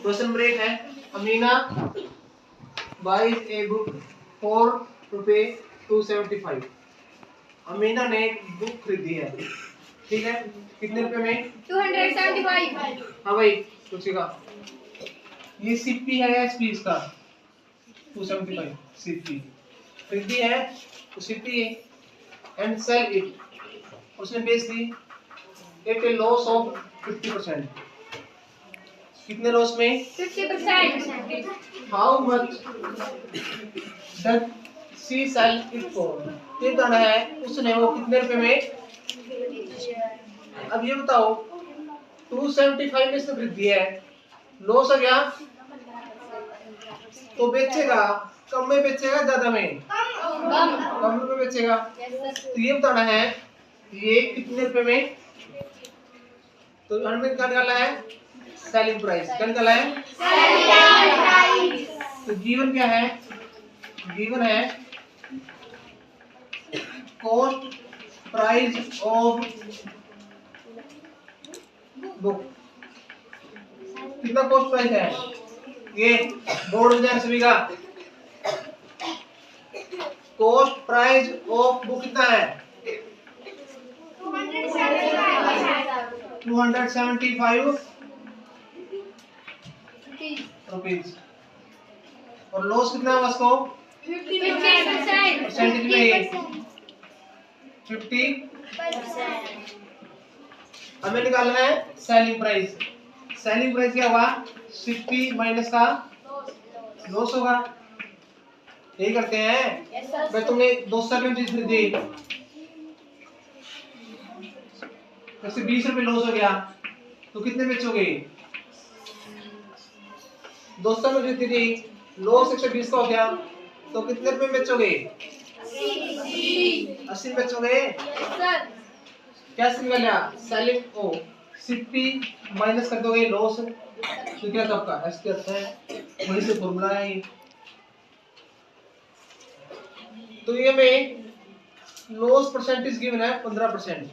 Question number 8 है, Amina buys a book ₹4.275। Amina ने एक बुक खरीदी है, ठीक है, कितने रुपए में? 275। हाँ भाई पूछेगा। ये सीपी है या एसपी इसका? 275 सीपी खरीदी है तो सीपी एंड सेल इट, उसने बेच दी एट ए लॉस ऑफ 50%। कितने लॉस में? 50%। How much does she sell it for? ये कहना है उसने वो कितने रुपए में। अब ये बताओ 275 में से खरीदी है, लॉस हो गया तो बेचेगा कम में बेचेगा ज्यादा में? कम रुपए बेचेगा। तो ये बताना है ये कितने रुपए में, तो हमें क्या निकालना है? Selling price. क्या निकाला है? तो गिवन क्या है? गिवन है कॉस्ट प्राइस ऑफ बुक। कितना कॉस्ट प्राइस है? ये बोर्ड हो जाए सभी का। कॉस्ट प्राइस ऑफ बुक कितना है? 275 रुपीज। और लॉस कितना है उसको? 50%। परसेंटेज में 50। हमें निकालना है सेलिंग प्राइस। सेलिंग प्राइस क्या हुआ? 60 माइनस का लॉस होगा। यही करते हैं। मैं तुमने 200 की चीज खरीदी, जैसे 20 रुपए लॉस हो गया तो कितने बेचोगे? 200 में खरीदी थी, लॉस 120 का हो गया तो कितने रुपए बेचोगे? 80 बेचोगे। क्या निकाला? सेलिंग ओ सीपी माइनस कर दोगे लॉस, तो क्या सबका एस के अर्थ है, वही से फॉर्मूला है ये। तो ये में लॉस परसेंटेज गिवन है 15%।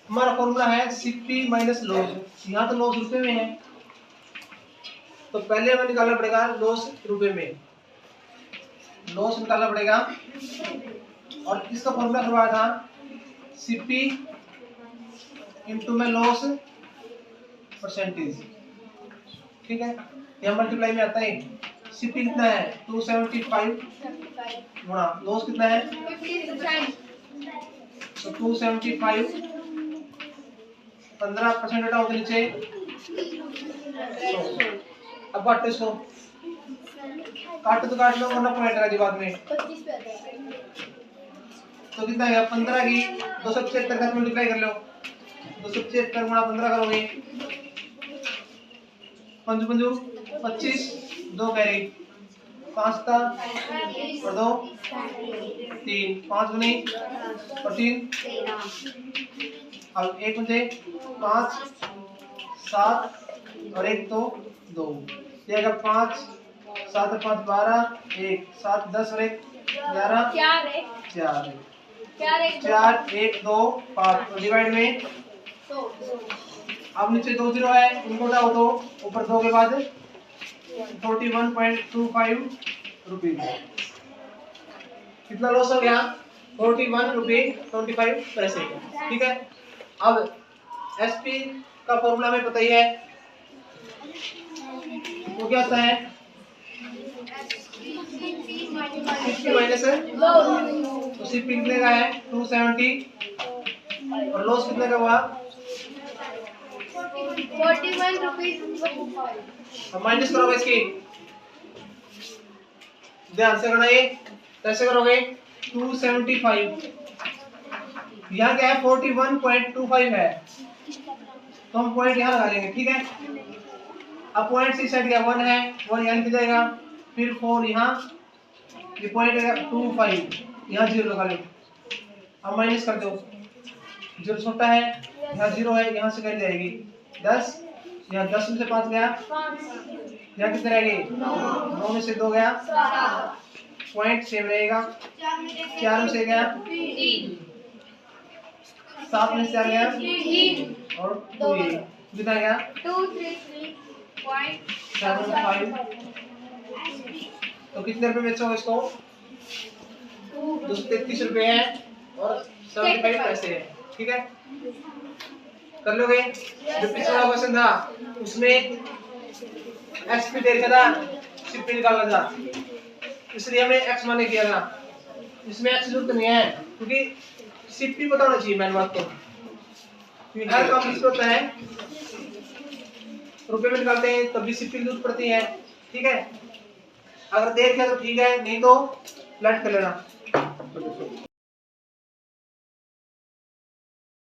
हमारा फॉर्मूला है सीपी माइनस लॉस। यहाँ तो लॉस रुपए में है तो पहले हमें निकालना पड़ेगा लॉस रुपए में। लॉस निकालना पड़ेगा और इसका फॉर्मूला करवाया था सीपी इनटू में लॉस परसेंटेज, ठीक है। यह मल्टीप्लाई में आता है। सीपी कितना है? 275 गुणा लॉस कितना है? 50%। तो 275 15% हटाओ तो नीचे 100। अब काटो इसको, काटो तो काट लो वरना पॉइंट आएगा जी बाद में। तो कितना है? 15 की 275 का मल्टीप्लाई कर लो। 275 गुणा 15 करोगे, 5 पंजू 25, 2 कैरी 5 था और 2 3, 5 गुनी और 3। अब 1 मुझे 5 7 और 1 तो 2, ये अगर 5 7 और 5 12, 1 7 10 और 1 11 4 1 2 5 डिवाइड में। अब नीचे 2 जीरो है, इनको उठाओ तो ऊपर 2 के बाद 41.25 रुपीज। कितना लॉस हो गया? 41 रुपये 25 पैसे, ठीक है। अब एसपी का फॉर्मूला हमें पता ही है, वो क्या होता है? 60 माइनस तो सीपी कितने का है? 270 और लॉस कितने का हुआ? 41 रुपीज। अब माइनस करोगे इसकी, ध्यान से करना। ये कैसे करोगे? 275 यहाँ क्या है? 41.25 है तो हम पॉइंट यहाँ लगा लेंगे, ठीक है। अब पॉइंट से साइड क्या 1 है, 1 यहाँ निकल जाएगा, फिर 4 यहाँ, ये पॉइंट है 25 यहाँ 0 लगा लो। अब माइनस कर दो, 0 छोटा है, यहाँ 0 है, यहाँ से कैरी जाएगी 10, यहाँ 10 में से 5 गया, यहाँ कितने रह गए? 9 में से 2 गया, पॉइंट सेम रहेगा। 4 में से गया, 7 में से 4 गया और 2 कितना गया? 233 75। तो कितने रुपए बेचोगे इसको? 233 रुपए है और 75 पैसे है, ठीक है। कर लोगे? जो पिछला क्वेश्चन था उसमें एक्स दे रखा था, सीपी निकालना था, इसलिए हमने एक्स माने किया था। इसमें एक्स जरूरत नहीं है क्योंकि सीपी पता होना चाहिए मैन बात तो, क्योंकि हर काम इसमें होता है, रुपए में निकालते हैं तब भी सीपी की जरूरत पड़ती है, ठीक है। अगर देर किया तो ठीक है, नहीं तो फ्लैट कर लेना।